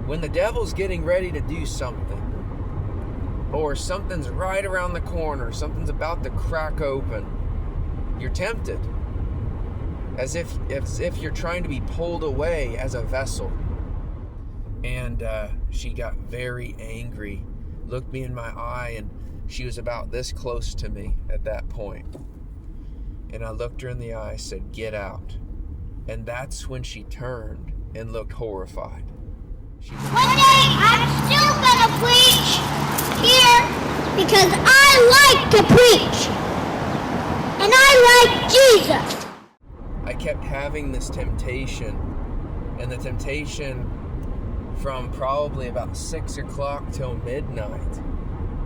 when the devil's getting ready to do something, or something's right around the corner, something's about to crack open, you're tempted, as if you're trying to be pulled away as a vessel. And she got very angry, looked me in my eye, and she was about this close to me at that point. And I looked her in the eye, said, "Get out." And that's when she turned and looked horrified. One day I'm still gonna preach here because I like to preach. And I like Jesus. I kept having this temptation, and the temptation from probably about 6 o'clock till midnight,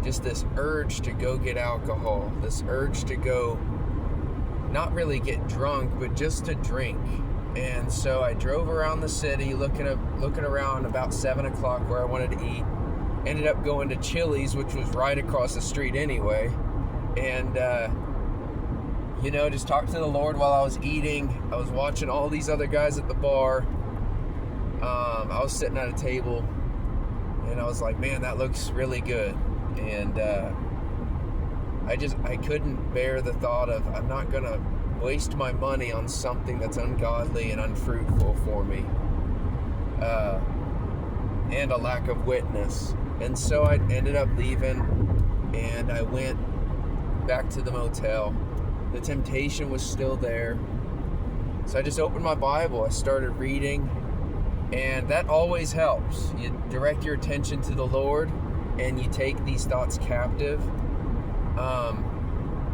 just this urge to go get alcohol, this urge to go, not really get drunk, but just to drink. And so I drove around the city looking around about 7 o'clock where I wanted to eat. Ended up going to Chili's, which was right across the street anyway. And, just talked to the Lord while I was eating. I was watching all these other guys at the bar. I was sitting at a table, and I was like, man, that looks really good. And I couldn't bear the thought of, I'm not going to waste my money on something that's ungodly and unfruitful for me, and a lack of witness. And so I ended up leaving, and I went back to the motel. The temptation was still there, so I just opened my Bible. I started reading, and that always helps. You direct your attention to the Lord, and you take these thoughts captive.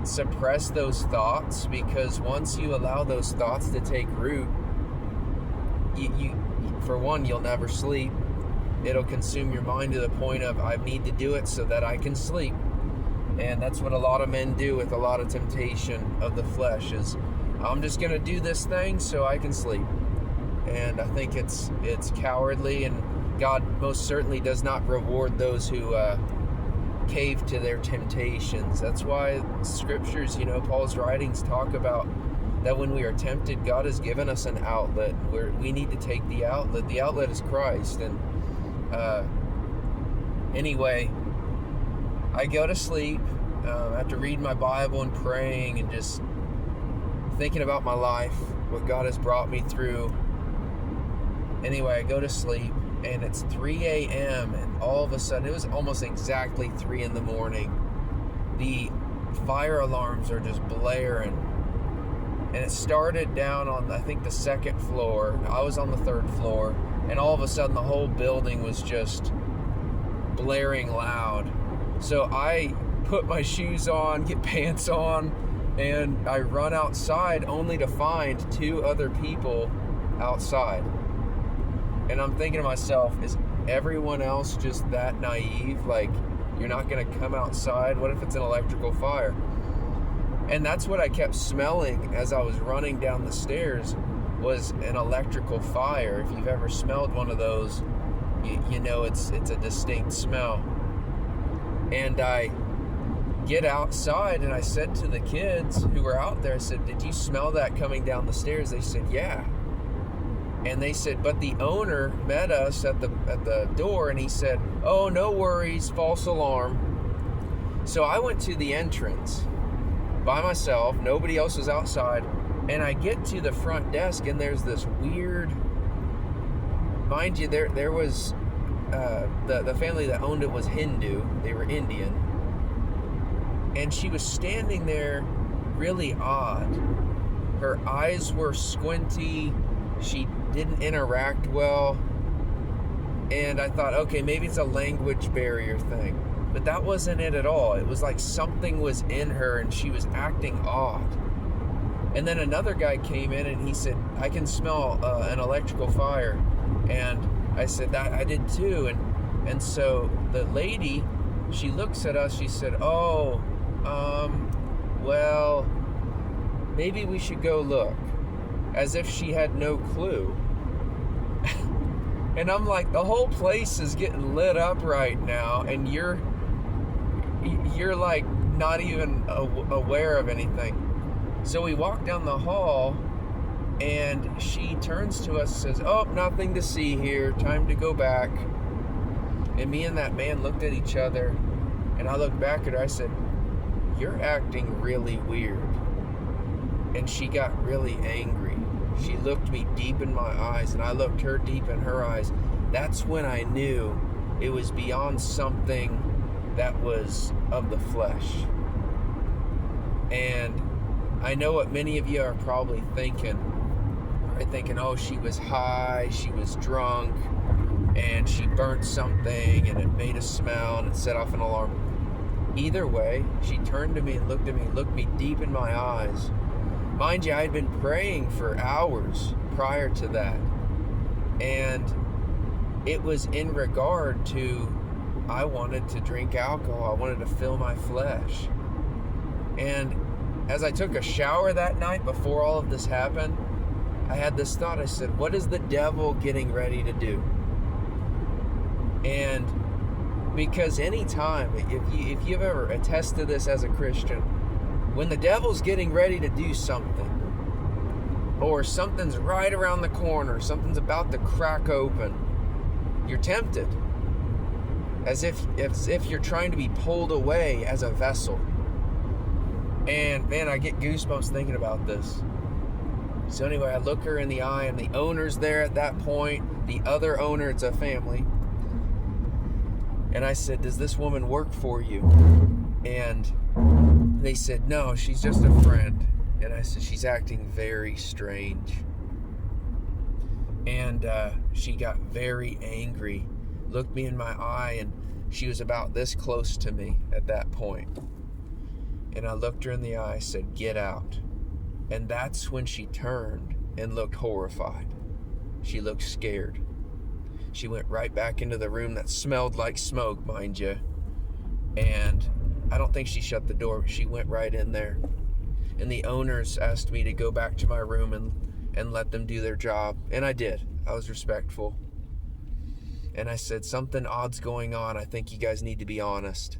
Suppress those thoughts, because once you allow those thoughts to take root, you for one, you'll never sleep. It'll consume your mind to the point of, I need to do it so that I can sleep. And that's what a lot of men do with a lot of temptation of the flesh, is I'm just going to do this thing so I can sleep. And I think it's cowardly, and God most certainly does not reward those who cave to their temptations. That's why scriptures, Paul's writings talk about that when we are tempted, God has given us an outlet where we need to take the outlet. The outlet is Christ. And anyway, I go to sleep after reading my Bible and praying and just thinking about my life, what God has brought me through. Anyway, I go to sleep, and it's 3 a.m. and all of a sudden, it was almost exactly 3 in the morning. The fire alarms are just blaring. And it started down on, I think, the second floor. I was on the third floor. And all of a sudden, the whole building was just blaring loud. So I put my shoes on, get pants on, and I run outside only to find 2 other people outside. And I'm thinking to myself, is everyone else just that naive? Like, you're not going to come outside? What if it's an electrical fire? And that's what I kept smelling as I was running down the stairs, was an electrical fire. If you've ever smelled one of those, you know it's a distinct smell. And I get outside, and I said to the kids who were out there, I said, "Did you smell that coming down the stairs?" They said, "Yeah." And they said, "But the owner met us at the door, and he said, 'Oh, no worries, false alarm.'" So I went to the entrance by myself. Nobody else was outside. And I get to the front desk, and there's this weird, mind you, there was the family that owned it was Hindu. They were Indian. And she was standing there really odd. Her eyes were squinty. She didn't interact well. And I thought, okay, maybe it's a language barrier thing. But that wasn't it at all. It was like something was in her, and she was acting odd. And then another guy came in, and he said, "I can smell an electrical fire." And I said, "That I did too." And so the lady, she looks at us, she said, "Oh, well, maybe we should go look," as if she had no clue. And I'm like, the whole place is getting lit up right now, and you're like not even aware of anything. So we walk down the hall, And she turns to us and says, "Oh, nothing to see here. Time to go back." And me and that man looked at each other, and I looked back at her. I said, "You're acting really weird." And she got really angry. She looked me deep in my eyes, and I looked her deep in her eyes. That's when I knew it was beyond something that was of the flesh. And I know what many of you are probably thinking. Right? Thinking, oh, she was high, she was drunk, and she burnt something, and it made a smell, and it set off an alarm. Either way, she turned to me and looked me deep in my eyes. Mind you, I had been praying for hours prior to that. And it was in regard to, I wanted to drink alcohol. I wanted to fill my flesh. And as I took a shower that night before all of this happened, I had this thought. I said, what is the devil getting ready to do? And because anytime, if you've ever attested to this as a Christian, when the devil's getting ready to do something, or something's right around the corner, something's about to crack open, you're tempted. As if you're trying to be pulled away as a vessel. And man, I get goosebumps thinking about this. So anyway, I look her in the eye, and the owner's there at that point. The other owner, it's a family. And I said, "Does this woman work for you?" And they said, "No, she's just a friend." And I said, "She's acting very strange." And she got very angry, looked me in my eye, and she was about this close to me at that point. And I looked her in the eye, said, "Get out." And that's when she turned and looked horrified. She looked scared. She went right back into the room that smelled like smoke, mind you. And I don't think she shut the door, but she went right in there. And the owners asked me to go back to my room and let them do their job. And I did. I was respectful. And I said, "Something odd's going on. I think you guys need to be honest."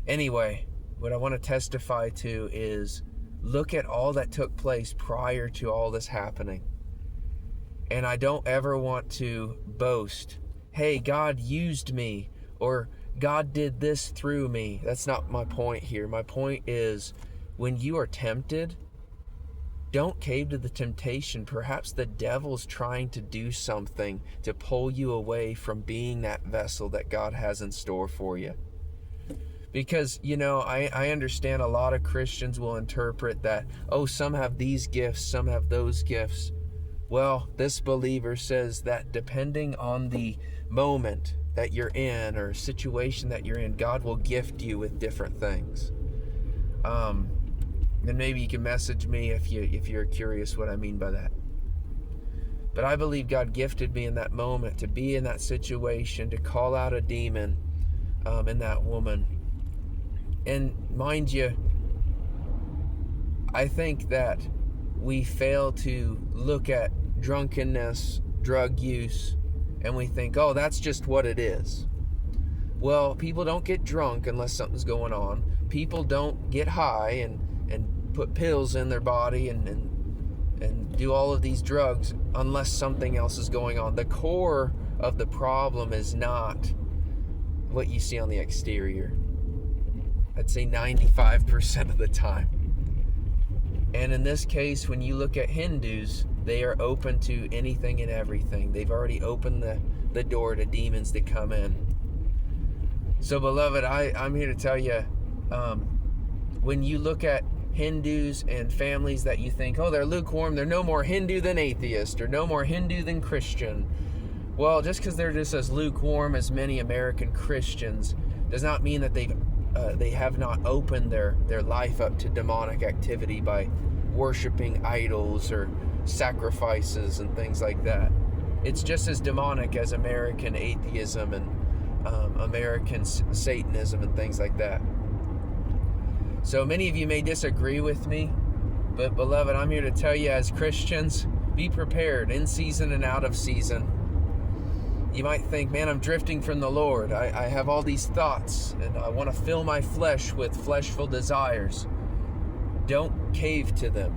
Anyway, what I want to testify to is, look at all that took place prior to all this happening. And I don't ever want to boast, "Hey, God used me," or "God did this through me." That's not my point here. My point is, when you are tempted, don't cave to the temptation. Perhaps the devil's trying to do something to pull you away from being that vessel that God has in store for you. Because, I understand a lot of Christians will interpret that, oh, some have these gifts, some have those gifts. Well, this believer says that depending on the moment that you're in or situation that you're in, God will gift you with different things. Then maybe you can message me if you're curious what I mean by that. But I believe God gifted me in that moment to be in that situation, to call out a demon in that woman. And mind you, I think that we fail to look at drunkenness, drug use, and we think, oh, that's just what it is. Well, people don't get drunk unless something's going on. People don't get high and put pills in their body and do all of these drugs unless something else is going on. The core of the problem is not what you see on the exterior. I'd say 95% of the time. And in this case, when you look at Hindus, they are open to anything and everything. They've already opened the door to demons to come in. So, beloved, I'm here to tell you, when you look at Hindus and families that you think, oh, they're lukewarm, they're no more Hindu than atheist, or no more Hindu than Christian. Well, just because they're just as lukewarm as many American Christians does not mean that they have not opened their life up to demonic activity by worshiping idols or sacrifices and things like that. It's just as demonic as American atheism and American Satanism and things like that. So many of you may disagree with me, but beloved, I'm here to tell you, as Christians, be prepared in season and out of season. You might think, man, I'm drifting from the Lord. I have all these thoughts and I want to fill my flesh with fleshful desires. Don't cave to them.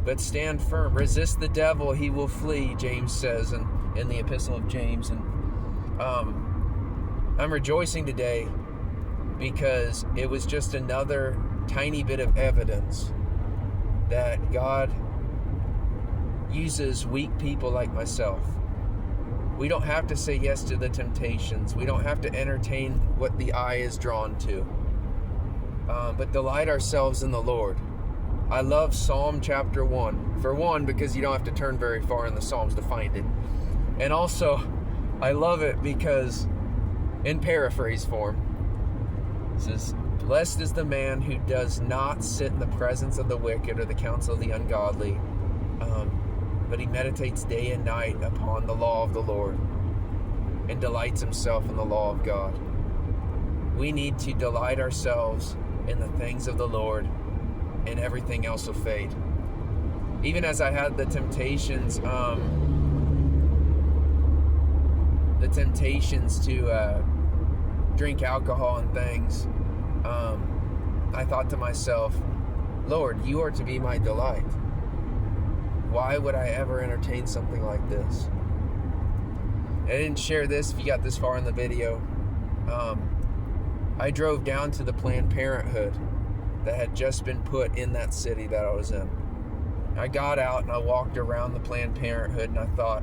but stand firm. Resist the devil, he will flee, James says in the epistle of James. And I'm rejoicing today because it was just another tiny bit of evidence that God uses weak people like myself. We don't have to say yes to the temptations. We don't have to entertain what the eye is drawn to. But delight ourselves in the Lord. I love Psalm chapter 1. For one, because you don't have to turn very far in the Psalms to find it. And also, I love it because, in paraphrase form, it says, blessed is the man who does not sit in the presence of the wicked or the counsel of the ungodly, but he meditates day and night upon the law of the Lord and delights himself in the law of God. We need to delight ourselves in the things of the Lord, and everything else will fade. Even as I had the temptations to drink alcohol and things, I thought to myself, Lord, you are to be my delight. Why would I ever entertain something like this? I didn't share this if you got this far in the video. I drove down to the Planned Parenthood that had just been put in that city that I was in. I got out and I walked around the Planned Parenthood and I thought,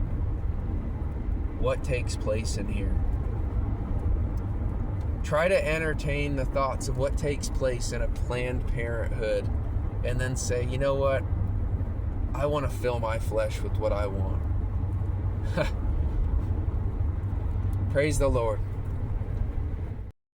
what takes place in here? Try to entertain the thoughts of what takes place in a Planned Parenthood and then say, you know what? I want to fill my flesh with what I want. Praise the Lord.